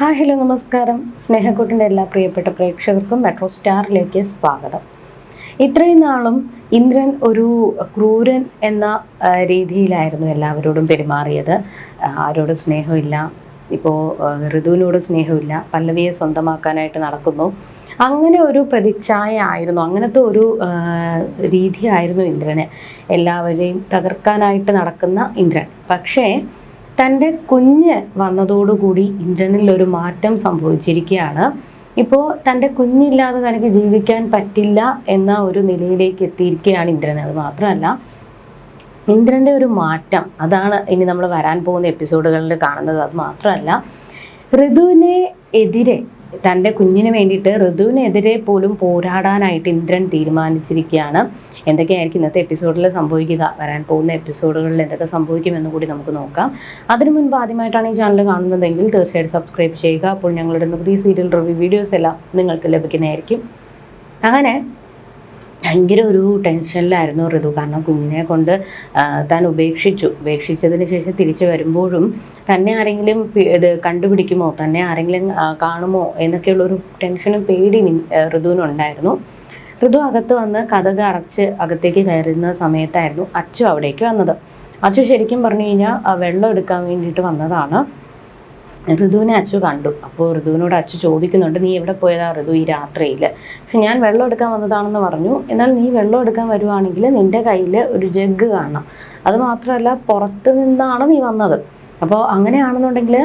Hello നമസ്കാരം. സ്നേഹക്കൂട്ടിൻ്റെ എല്ലാ പ്രിയപ്പെട്ട പ്രേക്ഷകർക്കും മെട്രോ സ്റ്റാറിലേക്ക് സ്വാഗതം. ഇത്രയും നാളും ഇന്ദ്രൻ ഒരു ക്രൂരൻ എന്ന രീതിയിലായിരുന്നു എല്ലാവരോടും പെരുമാറിയത്. ആരോടും സ്നേഹമില്ല. ഇപ്പോൾ ഋതുവിനോട് സ്നേഹമില്ല, പല്ലവിയെ സ്വന്തമാക്കാനായിട്ട് നടക്കുന്നു. അങ്ങനെ ഒരു പ്രതിച്ഛായ ആയിരുന്നു, അങ്ങനത്തെ ഒരു രീതിയായിരുന്നു ഇന്ദ്രന്. എല്ലാവരെയും തകർക്കാനായിട്ട് നടക്കുന്ന ഇന്ദ്രൻ. പക്ഷേ തൻ്റെ കുഞ്ഞ് വന്നതോടുകൂടി ഇന്ദ്രനിൽ ഒരു മാറ്റം സംഭവിച്ചിരിക്കുകയാണ്. ഇപ്പോൾ തൻ്റെ കുഞ്ഞില്ലാതെ തനിക്ക് ജീവിക്കാൻ പറ്റില്ല എന്ന ഒരു നിലയിലേക്ക് എത്തിയിരിക്കുകയാണ് ഇന്ദ്രൻ. അത് മാത്രമല്ല, ഇന്ദ്രൻ്റെ ഒരു മാറ്റം അതാണ് ഇനി നമ്മൾ വരാൻ പോകുന്ന എപ്പിസോഡുകളിൽ കാണുന്നത്. അത് മാത്രമല്ല, ഋതുവിനെ എതിരെ, തൻ്റെ കുഞ്ഞിന് വേണ്ടിയിട്ട് ഋതുവിനെതിരെ പോലും പോരാടാനായിട്ട് ഇന്ദ്രൻ തീരുമാനിച്ചിരിക്കുകയാണ്. എന്തൊക്കെയായിരിക്കും ഇന്നത്തെ എപ്പിസോഡിൽ സംഭവിക്കുക, വരാൻ പോകുന്ന എപ്പിസോഡുകളിൽ എന്തൊക്കെ സംഭവിക്കുമെന്ന് കൂടി നമുക്ക് നോക്കാം. അതിനു മുൻപ് ആദ്യമായിട്ടാണ് ഈ ചാനൽ കാണുന്നതെങ്കിൽ തീർച്ചയായിട്ടും സബ്സ്ക്രൈബ് ചെയ്യുക. അപ്പോൾ ഞങ്ങളുടെ പുതിയ സീരിയൽ റിവ്യൂ വീഡിയോസ് എല്ലാം നിങ്ങൾക്ക് ലഭിക്കുന്നതായിരിക്കും. അങ്ങനെ ഭയങ്കര ഒരു ടെൻഷനിലായിരുന്നു ഋതു. കാരണം കുഞ്ഞിനെ കൊണ്ട് താൻ ഉപേക്ഷിച്ചതിന് ശേഷം തിരിച്ചു വരുമ്പോഴും തന്നെ ആരെങ്കിലും ഇത് കണ്ടുപിടിക്കുമോ, തന്നെ ആരെങ്കിലും കാണുമോ എന്നൊക്കെയുള്ളൊരു ടെൻഷനും പേടിയും ഋതുവിനുണ്ടായിരുന്നു. ഋതു അകത്ത് വന്ന് കതക് അടച്ച് അകത്തേക്ക് കയറുന്ന സമയത്തായിരുന്നു അച്ചു അവിടേക്ക് വന്നത്. അച്ചു ശരിക്കും പറഞ്ഞു കഴിഞ്ഞാൽ വെള്ളം എടുക്കാൻ വേണ്ടിയിട്ട് വന്നതാണ്. ഋതുവിനെ അച്ചു കണ്ടു. അപ്പോൾ ഋതുവിനോട് അച്ചു ചോദിക്കുന്നുണ്ട്, നീ എവിടെ പോയതാ ഋതു ഈ രാത്രിയിൽ? പക്ഷെ ഞാൻ വെള്ളം എടുക്കാൻ വന്നതാണെന്ന് പറഞ്ഞു. എന്നാൽ നീ വെള്ളം എടുക്കാൻ വരുവാണെങ്കിൽ നിൻ്റെ കയ്യിൽ ഒരു ജഗ് കാണാം. അത് മാത്രമല്ല, പുറത്ത് നിന്നാണ് നീ വന്നത്. അപ്പോൾ അങ്ങനെയാണെന്നുണ്ടെങ്കിൽ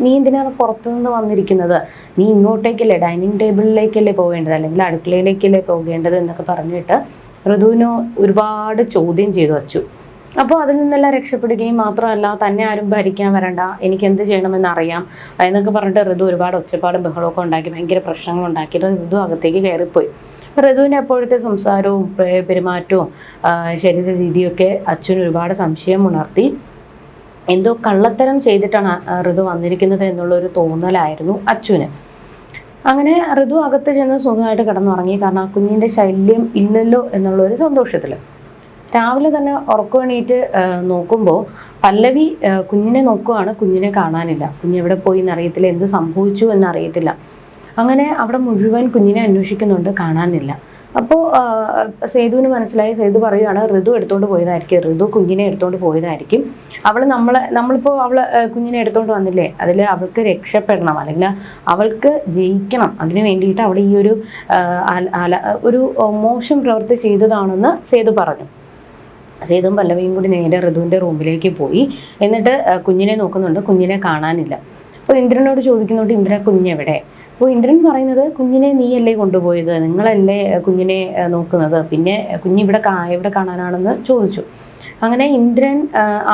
നീ എന്തിനാണ് പുറത്തു നിന്ന് വന്നിരിക്കുന്നത്? നീ ഇങ്ങോട്ടേക്കല്ലേ, ഡൈനിങ് ടേബിളിലേക്കല്ലേ പോകേണ്ടത്, അല്ലെങ്കിൽ അടുക്കളയിലേക്കല്ലേ പോകേണ്ടത് എന്നൊക്കെ പറഞ്ഞിട്ട് ഋതുവിന് ഒരുപാട് ചോദ്യം ചെയ്തു വച്ചു. അപ്പോൾ അതിൽ നിന്നെല്ലാം രക്ഷപ്പെടുകയും മാത്രമല്ല, തന്നെ ആരും ഭരിക്കാൻ വരണ്ട, എനിക്ക് എന്ത് ചെയ്യണമെന്ന് അറിയാം എന്നൊക്കെ പറഞ്ഞിട്ട് ഋതു ഒരുപാട് ഒച്ചപ്പാടും ബഹളമൊക്കെ ഉണ്ടാക്കി, ഭയങ്കര പ്രശ്നങ്ങളുണ്ടാക്കിയിട്ട് ഋതു അകത്തേക്ക് കയറിപ്പോയി. ഋതുവിൻ്റെ അപ്പോഴത്തെ സംസാരവും പെരുമാറ്റവും ശരീര രീതിയൊക്കെ അച്ഛന് ഒരുപാട് സംശയം ഉണർത്തി. എന്തോ കള്ളത്തരം ചെയ്തിട്ടാണ് ഋതു വന്നിരിക്കുന്നത് എന്നുള്ളൊരു തോന്നലായിരുന്നു അച്ചുവിന്. അങ്ങനെ ഋതു അകത്ത് ചെന്ന് സുഖമായിട്ട് കിടന്നുറങ്ങി. കാരണം ആ കുഞ്ഞിൻ്റെ ശല്യം ഇല്ലല്ലോ എന്നുള്ളൊരു സന്തോഷത്തിൽ. രാവിലെ തന്നെ ഉറക്കമെണീറ്റ് നോക്കുമ്പോൾ പല്ലവി കുഞ്ഞിനെ നോക്കുകയാണ്. കുഞ്ഞിനെ കാണാനില്ല. കുഞ്ഞെവിടെ പോയി എന്നറിയത്തില്ല, എന്ത് സംഭവിച്ചു എന്നറിയത്തില്ല. അങ്ങനെ അവിടെ മുഴുവൻ കുഞ്ഞിനെ അന്വേഷിക്കുന്നുണ്ട്, കാണാനില്ല. അപ്പോൾ സേതുവിന് മനസ്സിലായി. സേതു പറയുകയാണ്, ഋതു എടുത്തുകൊണ്ട് പോയതായിരിക്കും, ഋതു കുഞ്ഞിനെ എടുത്തുകൊണ്ട് പോയതായിരിക്കും. നമ്മളിപ്പോൾ കുഞ്ഞിനെ എടുത്തുകൊണ്ട് വന്നില്ലേ, അതിൽ അവൾക്ക് രക്ഷപ്പെടണം, അല്ലെങ്കിൽ അവൾക്ക് ജയിക്കണം. അതിന് വേണ്ടിയിട്ട് അവിടെ ഈ ഒരു മോശം പ്രവൃത്തി ചെയ്തതാണെന്ന് സേതു പറഞ്ഞു. സേതുവും പല്ലവിയും കൂടി നേരെ ഋതുവിൻ്റെ റൂമിലേക്ക് പോയി. എന്നിട്ട് കുഞ്ഞിനെ നോക്കുന്നുണ്ട്, കുഞ്ഞിനെ കാണാനില്ല. അപ്പോൾ ഇന്ദ്രനോട് ചോദിക്കുന്നുണ്ട്, ഇന്ദ്രൻ കുഞ്ഞെവിടെ? അപ്പോൾ ഇന്ദ്രൻ പറയുന്നത്, കുഞ്ഞിനെ നീയല്ലേ കൊണ്ടുപോയത്, നിങ്ങളല്ലേ കുഞ്ഞിനെ നോക്കുന്നത്, പിന്നെ കുഞ്ഞിവിടെ എവിടെ കാണാനാണെന്ന് ചോദിച്ചു. അങ്ങനെ ഇന്ദ്രൻ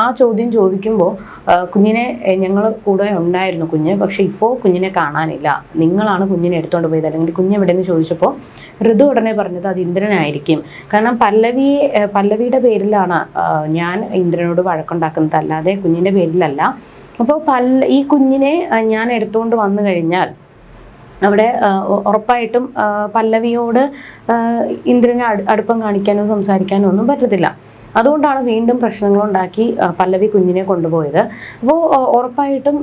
ആ ചോദ്യം ചോദിക്കുമ്പോൾ, കുഞ്ഞിനെ ഞങ്ങൾ കൂടെ ഉണ്ടായിരുന്നു കുഞ്ഞ്, പക്ഷെ ഇപ്പോൾ കുഞ്ഞിനെ കാണാനില്ല, നിങ്ങളാണ് കുഞ്ഞിനെ എടുത്തുകൊണ്ട് പോയത്, അല്ലെങ്കിൽ കുഞ്ഞെവിടെയെന്ന് ചോദിച്ചപ്പോൾ ഋതു ഉടനെ പറഞ്ഞത് അത് ഇന്ദ്രനായിരിക്കും. കാരണം പല്ലവിയുടെ പേരിലാണ് ഞാൻ ഇന്ദ്രനോട് വഴക്കുണ്ടാക്കുന്നത്, അല്ലാതെ കുഞ്ഞിൻ്റെ പേരിലല്ല. അപ്പോൾ ഈ കുഞ്ഞിനെ ഞാൻ എടുത്തുകൊണ്ട് വന്നു കഴിഞ്ഞാൽ അവിടെ ഉറപ്പായിട്ടും പല്ലവിയോട് ഇന്ദ്രനെ അടുപ്പം കാണിക്കാനോ സംസാരിക്കാനോ ഒന്നും പറ്റത്തില്ല. അതുകൊണ്ടാണ് വീണ്ടും പ്രശ്നങ്ങളുണ്ടാക്കി പല്ലവി കുഞ്ഞിനെ കൊണ്ടുപോയത്. അപ്പോൾ ഉറപ്പായിട്ടും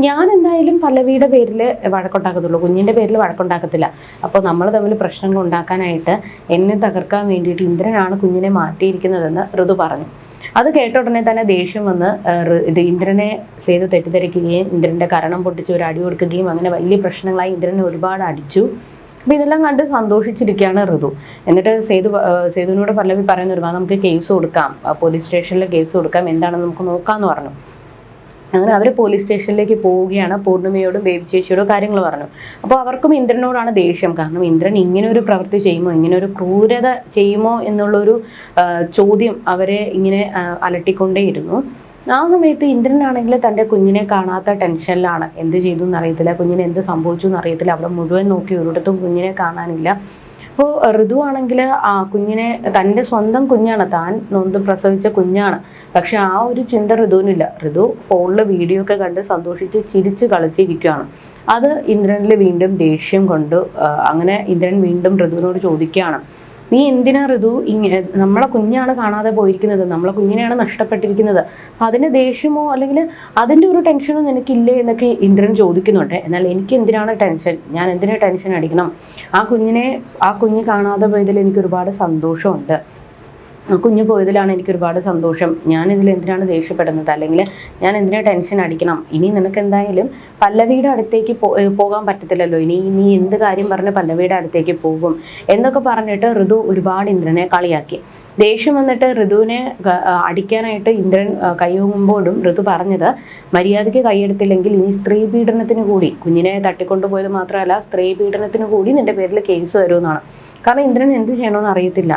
ഞാൻ എന്തായാലും പല്ലവിയുടെ പേരിൽ വഴക്കുണ്ടാക്കത്തുള്ളൂ, കുഞ്ഞിൻ്റെ പേരിൽ വഴക്കുണ്ടാക്കത്തില്ല. അപ്പോൾ നമ്മൾ തമ്മിൽ പ്രശ്നങ്ങൾ ഉണ്ടാക്കാനായിട്ട് എന്നെ തകർക്കാൻ വേണ്ടിയിട്ട് ഇന്ദ്രനാണ് കുഞ്ഞിനെ മാറ്റിയിരിക്കുന്നതെന്ന് ഋതു പറഞ്ഞു. അത് കേട്ട ഉടനെ തന്നെ ദേഷ്യം വന്ന് ഇന്ദ്രനെ സേതു തെറ്റിദ്ധരിക്കുകയും ഇന്ദ്രൻ്റെ കരണം പൊട്ടിച്ച് ഒരു അടി കൊടുക്കുകയും അങ്ങനെ വലിയ പ്രശ്നങ്ങളായി ഇന്ദ്രനെ ഒരുപാട് അടിച്ചു. അപ്പോൾ ഇതെല്ലാം കണ്ട് സന്തോഷിച്ചിരിക്കുകയാണ് ഋതു. എന്നിട്ട് സേതുവിനോട് പല്ലവി പറയുന്ന, ഒരുപാട് നമുക്ക് കേസ് കൊടുക്കാം, പോലീസ് സ്റ്റേഷനിൽ കേസ് കൊടുക്കാം, എന്താണെന്ന് നമുക്ക് നോക്കാമെന്ന് പറഞ്ഞു. അങ്ങനെ അവർ പോലീസ് സ്റ്റേഷനിലേക്ക് പോവുകയാണ്. പൂർണ്ണിമയോടും ബേബി ചേച്ചിയോടും കാര്യങ്ങൾ പറഞ്ഞു. അപ്പോൾ അവർക്കും ഇന്ദ്രനോടാണ് ദേഷ്യം. കാരണം ഇന്ദ്രൻ ഇങ്ങനെ ഒരു പ്രവൃത്തി ചെയ്യുമോ, ഇങ്ങനെ ഒരു ക്രൂരത ചെയ്യുമോ എന്നുള്ളൊരു ചോദ്യം അവരെ ഇങ്ങനെ അലട്ടിക്കൊണ്ടേയിരുന്നു. ആ സമയത്ത് ഇന്ദ്രനാണെങ്കിൽ തൻ്റെ കുഞ്ഞിനെ കാണാത്ത ടെൻഷനിലാണ്. എന്ത് ചെയ്തു എന്നറിയത്തില്ല, കുഞ്ഞിനെ എന്ത് സംഭവിച്ചു എന്നറിയത്തില്ല. അവിടെ മുഴുവൻ നോക്കി ഒരിടത്തും കുഞ്ഞിനെ കാണാനില്ല. അപ്പോൾ ഋതു ആണെങ്കിൽ കുഞ്ഞിനെ, തൻ്റെ സ്വന്തം കുഞ്ഞാണ്, താൻ നൊന്ത് പ്രസവിച്ച കുഞ്ഞാണ്, പക്ഷെ ആ ഒരു ചിന്ത ഋതുവിനില്ല. ഋതു ഫോണിൽ വീഡിയോ ഒക്കെ കണ്ട് സന്തോഷിച്ച് ചിരിച്ച് കളിച്ചിരിക്കുകയാണ്. അത് ഇന്ദ്രനിൽ വീണ്ടും ദേഷ്യം കൊണ്ടു. അങ്ങനെ ഇന്ദ്രൻ വീണ്ടും ഋതുവിനോട് ചോദിക്കുകയാണ്, നീ എന്തിനാ ഋതു നമ്മളെ കുഞ്ഞാണ് കാണാതെ പോയിരിക്കുന്നത്, നമ്മളെ കുഞ്ഞിനെയാണ് നഷ്ടപ്പെട്ടിരിക്കുന്നത്, അതിന് ദേഷ്യമോ അല്ലെങ്കിൽ അതിൻ്റെ ഒരു ടെൻഷനോ നിനക്കില്ലേ എന്നൊക്കെ ഇന്ദ്രൻ ചോദിക്കുന്നുണ്ട്. എന്നാൽ എനിക്ക് എന്തിനാണ് ടെൻഷൻ, ഞാൻ എന്തിനാ ടെൻഷൻ അടിക്കണം, ആ കുഞ്ഞ് കാണാതെ പോയതിൽ എനിക്ക് ഒരുപാട് സന്തോഷമുണ്ട്, കുഞ്ഞ് പോയതിലാണ് എനിക്ക് ഒരുപാട് സന്തോഷം, ഞാനിതിൽ എന്തിനാണ് ദേഷ്യപ്പെടുന്നത്, അല്ലെങ്കിൽ ഞാൻ എന്തിനാ ടെൻഷൻ അടിക്കണം, ഇനി നിനക്ക് എന്തായാലും പല്ലവിയുടെ അടുത്തേക്ക് പോകാൻ പറ്റത്തില്ലല്ലോ, ഇനി നീ എന്ത് കാര്യം പറഞ്ഞ് പല്ലവിയുടെ അടുത്തേക്ക് പോകും എന്നൊക്കെ പറഞ്ഞിട്ട് ഋതു ഒരുപാട് ഇന്ദ്രനെ കളിയാക്കി. ദേഷ്യം വന്നിട്ട് ഋതുവിനെ അടിക്കാനായിട്ട് ഇന്ദ്രൻ കൈയൊങ്ങുമ്പോഴും ഋതു പറഞ്ഞത്, മര്യാദയ്ക്ക് കൈയെടുത്തില്ലെങ്കിൽ ഇനി സ്ത്രീ പീഡനത്തിന് കൂടി, കുഞ്ഞിനെ തട്ടിക്കൊണ്ടുപോയത് മാത്രമല്ല സ്ത്രീ പീഡനത്തിന് കൂടി നിന്റെ പേരിൽ കേസ് വരുമെന്നാണ്. കാരണം ഇന്ദ്രൻ എന്ത് ചെയ്യണമെന്ന് അറിയത്തില്ല.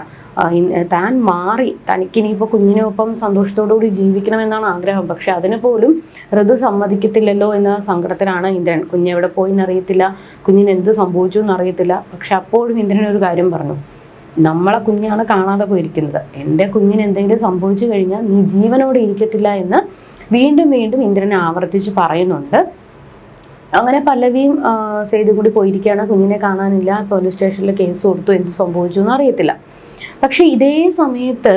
താൻ മാറി, തനിക്കിനിയിപ്പോൾ കുഞ്ഞിനൊപ്പം സന്തോഷത്തോടുകൂടി ജീവിക്കണമെന്നാണ് ആഗ്രഹം. പക്ഷെ അതിന് പോലും ഋതു സമ്മതിക്കത്തില്ലല്ലോ എന്ന സങ്കടത്തിലാണ് ഇന്ദ്രൻ. കുഞ്ഞെവിടെ പോയി എന്നറിയത്തില്ല, കുഞ്ഞിന് എന്ത് സംഭവിച്ചു എന്നറിയത്തില്ല. പക്ഷെ അപ്പോഴും ഇന്ദ്രൻ ഒരു കാര്യം പറഞ്ഞു, നമ്മളെ കുഞ്ഞാണ് കാണാതെ പോയിരിക്കുന്നത്, എൻ്റെ കുഞ്ഞിന് എന്തെങ്കിലും സംഭവിച്ചു കഴിഞ്ഞാൽ നീ ജീവനോടെ ഇരിക്കത്തില്ല എന്ന് വീണ്ടും വീണ്ടും ഇന്ദ്രൻ ആവർത്തിച്ച് പറയുന്നുണ്ട്. അങ്ങനെ പല്ലവിയും സേതു കൂടി പോയിരിക്കുകയാണ്, കുഞ്ഞിനെ കാണാനില്ല, പോലീസ് സ്റ്റേഷനിൽ കേസ് കൊടുത്തു, എന്ത് സംഭവിച്ചു എന്ന് അറിയത്തില്ല. പക്ഷെ ഇതേ സമയത്ത്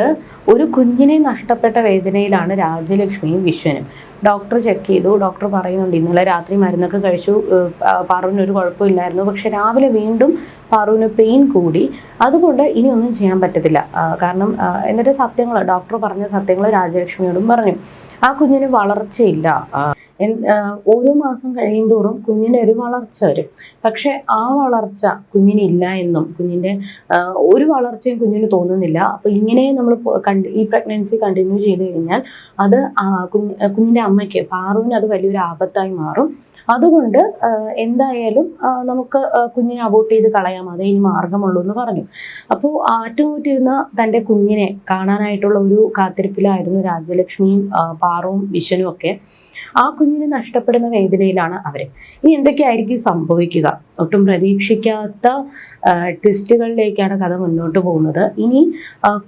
ഒരു കുഞ്ഞിനെ നഷ്ടപ്പെട്ട വേദനയിലാണ് രാജ്യലക്ഷ്മിയും വിശ്വനും. ഡോക്ടർ ചെക്ക് ചെയ്തു, ഡോക്ടർ പറയുന്നുണ്ട് ഇന്നലെ രാത്രി മരുന്നൊക്കെ കഴിച്ചു, പാറുവിന് ഒരു കുഴപ്പമില്ലായിരുന്നു, പക്ഷെ രാവിലെ വീണ്ടും പാറുവിന് പെയിൻ കൂടി, അതുകൊണ്ട് ഇനി ഒന്നും ചെയ്യാൻ പറ്റത്തില്ല. കാരണം എന്നിട്ട് ഡോക്ടർ പറഞ്ഞ സത്യങ്ങൾ രാജ്യലക്ഷ്മിയോടും പറഞ്ഞു. ആ കുഞ്ഞിന് വളർച്ചയില്ല, ഓരോ മാസം കഴിയുന്തോറും കുഞ്ഞിൻ്റെ ഒരു വളർച്ച വരും, പക്ഷെ ആ വളർച്ച കുഞ്ഞിനില്ല എന്നും കുഞ്ഞിൻ്റെ ഒരു വളർച്ചയും കുഞ്ഞിന് തോന്നുന്നില്ല. അപ്പോൾ ഇങ്ങനെ നമ്മൾ ഈ പ്രഗ്നൻസി കണ്ടിന്യൂ ചെയ്ത് കഴിഞ്ഞാൽ അത് കുഞ്ഞിൻ്റെ അമ്മയ്ക്ക് പാറുവിന് അത് വലിയൊരു ആപത്തായി മാറും. അതുകൊണ്ട് എന്തായാലും നമുക്ക് കുഞ്ഞിനെ അബോർട്ട് ചെയ്ത് കളയാം, അതേ ഇനി മാർഗമുള്ളൂ എന്ന് പറഞ്ഞു. അപ്പോൾ ആറ്റുനൂറ്റിരുന്ന തൻ്റെ കുഞ്ഞിനെ കാണാനായിട്ടുള്ള ഒരു കാത്തിരിപ്പിലായിരുന്നു രാജ്യലക്ഷ്മിയും പാറുവും വിശ്വനും ഒക്കെ. ആ കുഞ്ഞിനെ നഷ്ടപ്പെടുന്ന വേദനയിലാണ് അവർ. ഇനി എന്തൊക്കെയായിരിക്കും സംഭവിക്കുക? ഒട്ടും പ്രതീക്ഷിക്കാത്ത ട്വിസ്റ്റുകളിലേക്കാണ് കഥ മുന്നോട്ട് പോകുന്നത്. ഇനി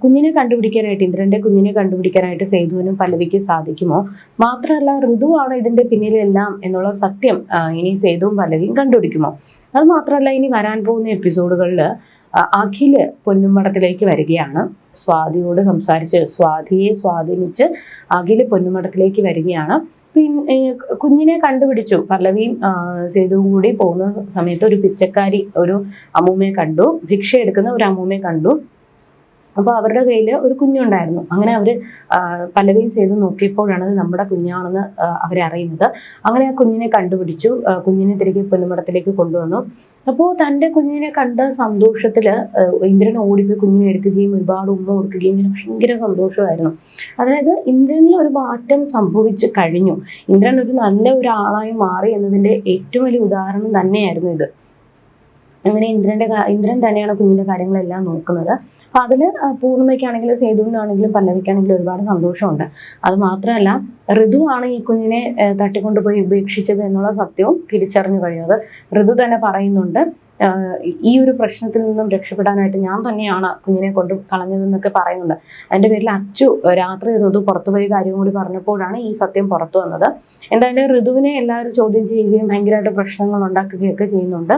കുഞ്ഞിനെ കണ്ടുപിടിക്കാനായിട്ട്, ഇന്ദ്രൻ്റെ കുഞ്ഞിനെ കണ്ടുപിടിക്കാനായിട്ട് സേതുവിനും പല്ലവിക്ക് സാധിക്കുമോ? മാത്രമല്ല ഋതുവാണ് ഇതിൻ്റെ പിന്നിലെല്ലാം എന്നുള്ള സത്യം ഇനി സേതുവും പല്ലവിയും കണ്ടുപിടിക്കുമോ? അത് മാത്രമല്ല, ഇനി വരാൻ പോകുന്ന എപ്പിസോഡുകളിൽ അഖില് പൊന്നുമടത്തിലേക്ക് വരികയാണ്. സ്വാതിയോട് സംസാരിച്ച് സ്വാതിയെ സ്വാധീനിച്ച് അഖില് പൊന്നുമടത്തിലേക്ക് വരികയാണ്. പിന്നെ കുഞ്ഞിനെ കണ്ടുപിടിച്ചു. പല്ലവിയും സേതുവും കൂടി പോകുന്ന സമയത്ത് ഒരു പിച്ചക്കാരി ഒരു അമ്മൂമ്മയെ കണ്ടു, ഭിക്ഷ എടുക്കുന്ന ഒരു അമ്മൂമ്മയെ കണ്ടു. അപ്പോൾ അവരുടെ കയ്യിൽ ഒരു കുഞ്ഞുണ്ടായിരുന്നു. അങ്ങനെ അവർ പല്ലവിയും സേതു നോക്കിയപ്പോഴാണ് അത് നമ്മുടെ കുഞ്ഞാണെന്ന് അവരറിയുന്നത്. അങ്ങനെ ആ കുഞ്ഞിനെ കണ്ടുപിടിച്ചു, കുഞ്ഞിനെ തിരികെ പൊന്നുമടത്തിലേക്ക് കൊണ്ടുവന്നു. അപ്പോൾ തൻ്റെ കുഞ്ഞിനെ കണ്ട സന്തോഷത്തിൽ ഇന്ദ്രൻ ഓടിപ്പോയി കുഞ്ഞിനെ എടുക്കുകയും ഒരുപാട് ഉമ്മ കൊടുക്കുകയും ഇങ്ങനെ ഭയങ്കര സന്തോഷമായിരുന്നു. അതായത് ഇന്ദ്രനിൽ ഒരു മാറ്റം സംഭവിച്ചു കഴിഞ്ഞു, ഇന്ദ്രൻ ഒരു നല്ല ഒരാളായി മാറി എന്നതിൻ്റെ ഏറ്റവും വലിയ ഉദാഹരണം തന്നെയായിരുന്നു ഇത്. അങ്ങനെ ഇന്ദ്രൻ തന്നെയാണ് കുഞ്ഞിൻ്റെ കാര്യങ്ങളെല്ലാം നോക്കുന്നത്. അപ്പം അതിൽ പൂർണ്ണിമയ്ക്കാണെങ്കിലും സേതുവിനാണെങ്കിലും പല്ലവിക്കാണെങ്കിലും ഒരുപാട് സന്തോഷമുണ്ട്. അത് മാത്രമല്ല, ഋതുവാണ് ഈ കുഞ്ഞിനെ തട്ടിക്കൊണ്ടുപോയി ഉപേക്ഷിച്ചത് എന്നുള്ള സത്യവും തിരിച്ചറിഞ്ഞു കഴിയും. അത് ഋതു തന്നെ പറയുന്നുണ്ട്, ഈ ഒരു പ്രശ്നത്തിൽ നിന്നും രക്ഷപ്പെടാനായിട്ട് ഞാൻ തന്നെയാണ് കുഞ്ഞിനെ കൊണ്ട് കളഞ്ഞതെന്നൊക്കെ പറയുന്നുണ്ട്. അതിൻ്റെ പേരിൽ അച്ചു രാത്രി ഋതു പുറത്തുപോയി കാര്യം കൂടി പറഞ്ഞപ്പോഴാണ് ഈ സത്യം പുറത്തു വന്നത്. എന്തായാലും ഋതുവിനെ എല്ലാവരും ചോദ്യം ചെയ്യുകയും ഭയങ്കരമായിട്ട് പ്രശ്നങ്ങൾ ഉണ്ടാക്കുകയൊക്കെ ചെയ്യുന്നുണ്ട്.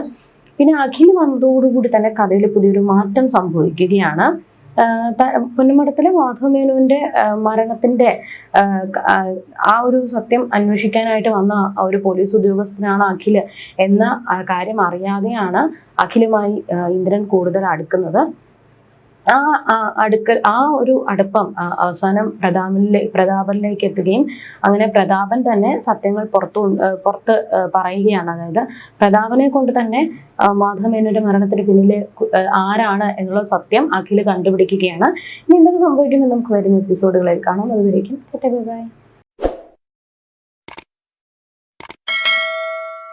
പിന്നെ അഖിൽ വന്നതോടുകൂടി തന്നെ കഥയിൽ പുതിയൊരു മാറ്റം സംഭവിക്കുകയാണ്. പൊന്നുമടത്തിലെ മാധവമേനോന്റെ മരണത്തിന്റെ ആ ഒരു സത്യം അന്വേഷിക്കാനായിട്ട് വന്ന ഒരു പോലീസ് ഉദ്യോഗസ്ഥനാണ് അഖില് എന്ന കാര്യം അറിയാതെയാണ് അഖിലുമായി ഇന്ദ്രൻ കൂടുതൽ അടുക്കുന്നത്. ആ ഒരു അടുപ്പം അവസാനം പ്രതാപനിലേക്ക് എത്തുകയും അങ്ങനെ പ്രതാപൻ തന്നെ സത്യങ്ങൾ പുറത്ത് പറയുകയാണ്. അതായത് പ്രതാപനെ കൊണ്ട് തന്നെ മാധവമേനോന്റെ മരണത്തിന് പിന്നിലെ ആരാണ് എന്നുള്ള സത്യം അഖില് കണ്ടുപിടിക്കുകയാണ്. ഇനി എന്തൊക്കെ സംഭവിക്കുമെന്ന് നമുക്ക് വരുന്ന എപ്പിസോഡുകളിൽ കാണാം. അതുവരേക്കും ബൈ.